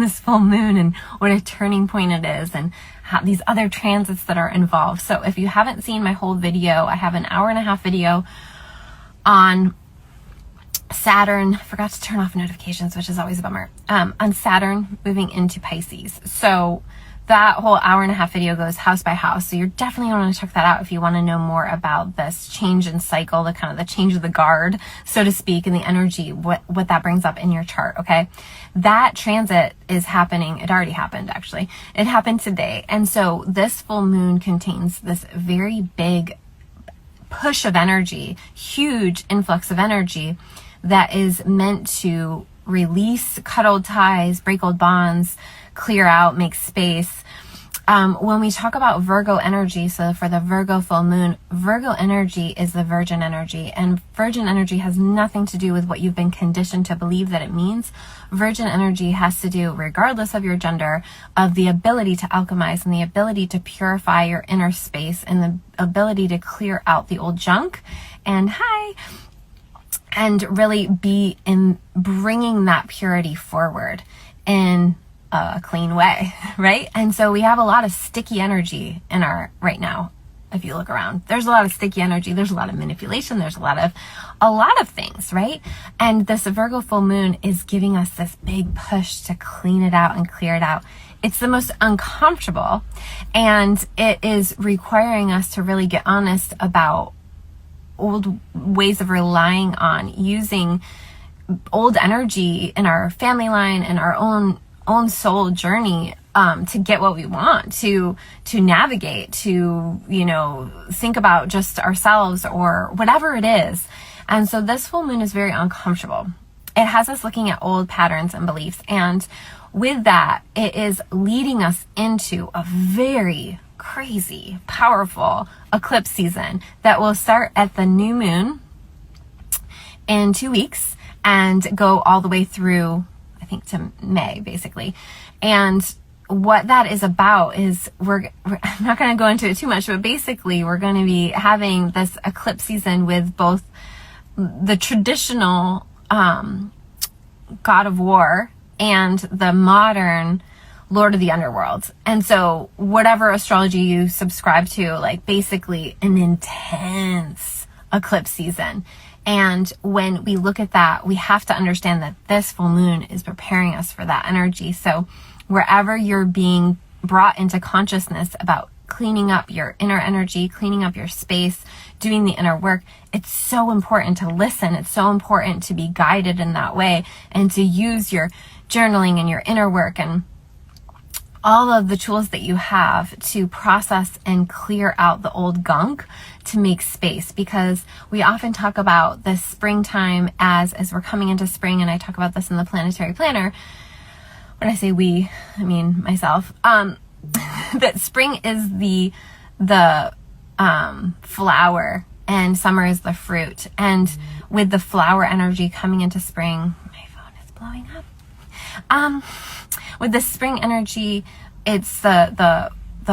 this full moon and what a turning point it is, and how these other transits that are involved. So if you haven't seen my whole video, I have an 1.5-hour video on Saturn. Forgot to turn off notifications, which is always a bummer. On Saturn moving into Pisces. So that whole 1.5-hour video goes house by house. So you're definitely going to want to check that out if you want to know more about this change in cycle, the kind of the change of the guard, so to speak, and the energy, what that brings up in your chart. Okay. That transit is happening. It already happened, actually. It happened today. And so this full moon contains this very big push of energy, huge influx of energy that is meant to release, cut old ties, break old bonds, clear out, make space. When we talk about Virgo energy, so for the Virgo full moon, Virgo energy is the virgin energy, and virgin energy has nothing to do with what you've been conditioned to believe that it means. Virgin energy has to do, regardless of your gender, of the ability to alchemize and the ability to purify your inner space and the ability to clear out the old junk and really be in bringing that purity forward in a clean way, right? And so we have a lot of sticky energy in our right now. If you look around, there's a lot of sticky energy. There's a lot of manipulation. There's a lot of things, right? And this Virgo full moon is giving us this big push to clean it out and clear it out. It's the most uncomfortable, and it is requiring us to really get honest about old ways of relying on using old energy in our family line and our own soul journey to get what we want, to navigate, to, think about just ourselves or whatever it is. And so this full moon is very uncomfortable. It has us looking at old patterns and beliefs. And with that, it is leading us into a very crazy, powerful eclipse season that will start at the new moon in 2 weeks and go all the way through, I think, to May, basically. And what that is about is I'm not going to go into it too much, but basically we're going to be having this eclipse season with both the traditional god of war and the modern Lord of the Underworld. And so whatever astrology you subscribe to, like basically an intense eclipse season. And when we look at that, we have to understand that this full moon is preparing us for that energy. So wherever you're being brought into consciousness about cleaning up your inner energy, cleaning up your space, doing the inner work, it's so important to listen. It's so important to be guided in that way and to use your journaling and your inner work and all of the tools that you have to process and clear out the old gunk to make space. Because we often talk about this springtime as we're coming into spring, and I talk about this in the planetary planner. When I say we, I mean myself. That spring is the flower and summer is the fruit. And with the flower energy coming into spring, my phone is blowing up. With the spring energy, it's the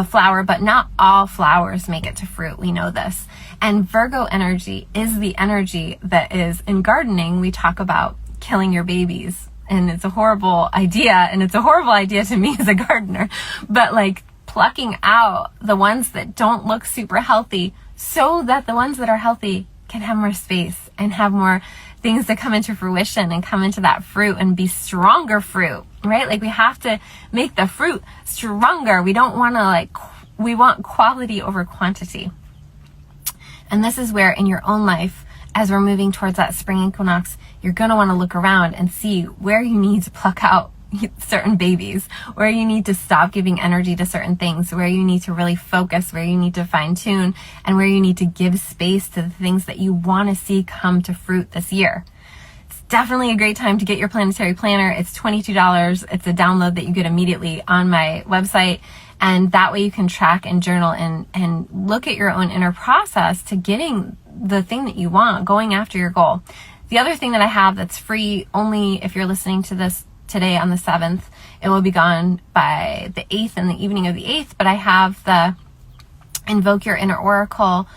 flower, but not all flowers make it to fruit. We know this. And Virgo energy is the energy that is in gardening. We talk about killing your babies, and it's a horrible idea, and it's a horrible idea to me as a gardener, but like plucking out the ones that don't look super healthy so that the ones that are healthy can have more space and have more things that come into fruition and come into that fruit and be stronger fruit, right? Like we have to make the fruit stronger. We don't want to we want quality over quantity. And this is where in your own life, as we're moving towards that spring equinox, you're going to want to look around and see where you need to pluck out certain babies, where you need to stop giving energy to certain things, where you need to really focus, where you need to fine tune, and where you need to give space to the things that you want to see come to fruit this year. It's definitely a great time to get your planetary planner. It's $22. It's a download that you get immediately on my website. And that way you can track and journal and look at your own inner process to getting the thing that you want, going after your goal. The other thing that I have that's free only if you're listening to this today on the 7th, it will be gone by the 8th in the evening of the 8th, but I have the Invoke Your Inner Oracle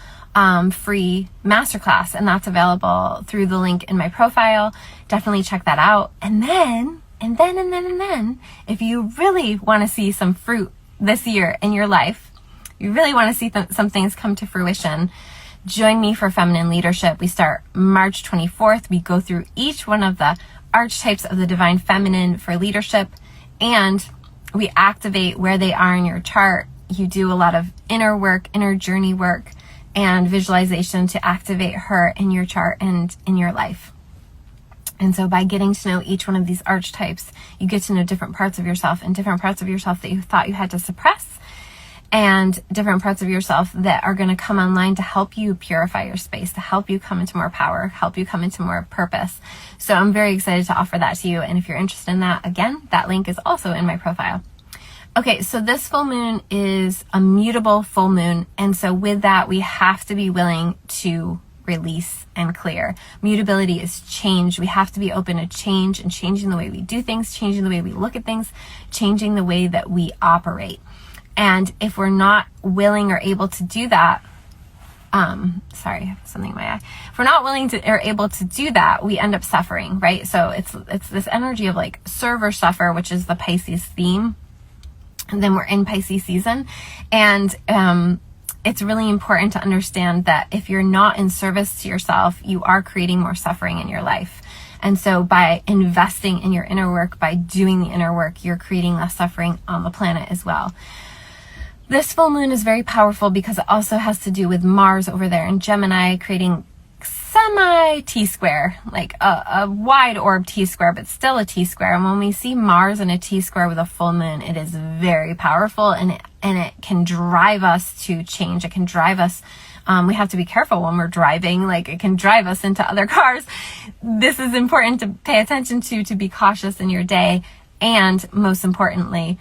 free masterclass, and that's available through the link in my profile. Definitely check that out. And then And then, if you really want to see some fruit this year in your life, you really want to see some things come to fruition, join me for Feminine Leadership. We start March 24th. We go through each one of the archetypes of the Divine Feminine for leadership, and we activate where they are in your chart. You do a lot of inner work, inner journey work, and visualization to activate her in your chart and in your life. And so by getting to know each one of these archetypes, you get to know different parts of yourself and different parts of yourself that you thought you had to suppress, and different parts of yourself that are going to come online to help you purify your space, to help you come into more power, help you come into more purpose. So I'm very excited to offer that to you. And if you're interested in that, again, that link is also in my profile. Okay, so this full moon is a mutable full moon. And so with that, we have to be willing to release and clear. Mutability is change. We have to be open to change and changing the way we do things, changing the way we look at things, changing the way that we operate. And if we're not willing or able to do that, sorry, I have something in my eye. If we're not willing to or able to do that, we end up suffering, right? So it's this energy of like serve or suffer, which is the Pisces theme. And then we're in Pisces season. And it's really important to understand that if you're not in service to yourself, you are creating more suffering in your life. And so by investing in your inner work, by doing the inner work, you're creating less suffering on the planet as well. This full moon is very powerful because it also has to do with Mars over there in Gemini, creating semi T-square, like a wide orb T-square, but still a T-square. And when we see Mars in a T-square with a full moon, it is very powerful, and it can drive us to change. It can drive us. We have to be careful when we're driving. Like, it can drive us into other cars. This is important to pay attention to be cautious in your day. And most importantly,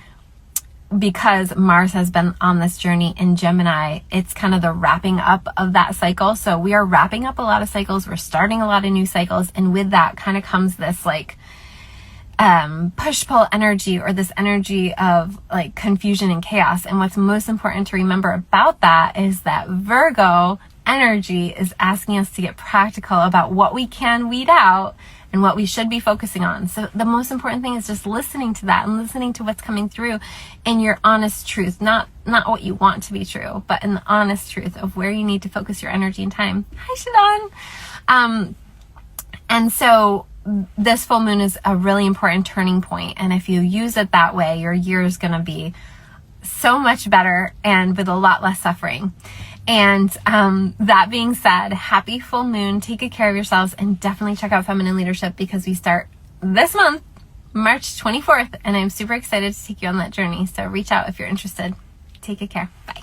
because Mars has been on this journey in Gemini, it's kind of the wrapping up of that cycle. So we are wrapping up a lot of cycles. We're starting a lot of new cycles. And with that kind of comes this like push-pull energy, or this energy of like confusion and chaos. And what's most important to remember about that is that Virgo energy is asking us to get practical about what we can weed out and what we should be focusing on. So the most important thing is just listening to that and listening to what's coming through in your honest truth, not what you want to be true, but in the honest truth of where you need to focus your energy and time. Hi, Shadon. And so this full moon is a really important turning point. And if you use it that way, your year is going to be so much better and with a lot less suffering. And that being said, happy full moon. Take good care of yourselves, and definitely check out Feminine Leadership because we start this month, March 24th, and I'm super excited to take you on that journey. So reach out if you're interested. Take good care. Bye.